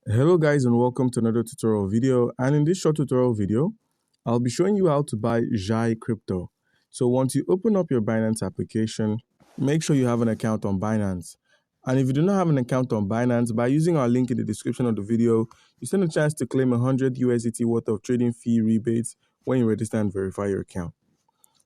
Hello guys and welcome to another tutorial video, and in this short tutorial video I'll be showing you how to buy Xai Crypto. So once you open up your Binance application, make sure you have an account on Binance. And if you do not have an account on Binance, by using our link in the description of the video, you stand a chance to claim 100 USDT worth of trading fee rebates when you register and verify your account.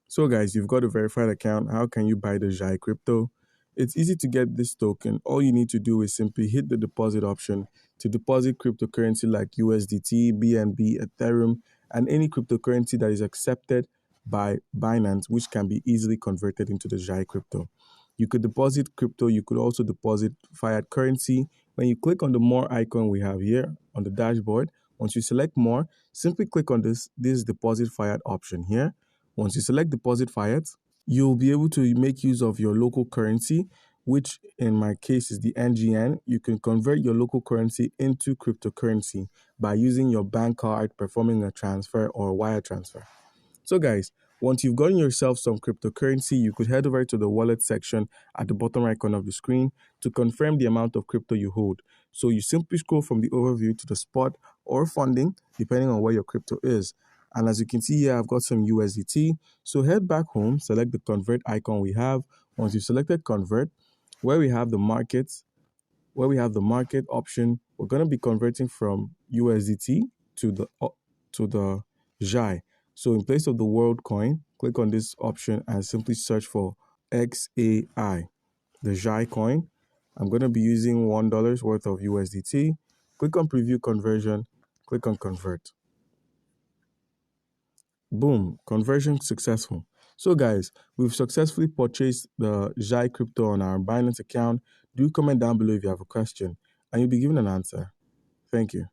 So guys, you've got a verified account. How can you buy the Xai Crypto? It's easy to get this token. All you need to do is simply hit the deposit option to deposit cryptocurrency like USDT, BNB, Ethereum, and any cryptocurrency that is accepted by Binance, which can be easily converted into the Xai Crypto. You could deposit crypto. You could also deposit fiat currency. When you click on the more icon we have here on the dashboard, once you select more, simply click on this deposit fiat option here. Once you select deposit fiat, you'll be able to make use of your local currency, which in my case is the NGN. You can convert your local currency into cryptocurrency by using your bank card, performing a transfer or a wire transfer. So guys, once you've gotten yourself some cryptocurrency, you could head over to the wallet section at the bottom right corner of the screen to confirm the amount of crypto you hold. So you simply scroll from the overview to the spot or funding, depending on where your crypto is. And as you can see here, I've got some USDT. So head back home, select the convert icon we have. Once you've selected convert, where we have the market option, we're going to be converting from USDT to the Xai. So in place of the world coin, click on this option and simply search for XAI, the Xai coin. I'm going to be using $1 worth of USDT. Click on preview conversion, click on convert. Boom, conversion successful. So guys, we've successfully purchased the Xai Crypto on our Binance account. Do comment down below if you have a question and you'll be given an answer. Thank you.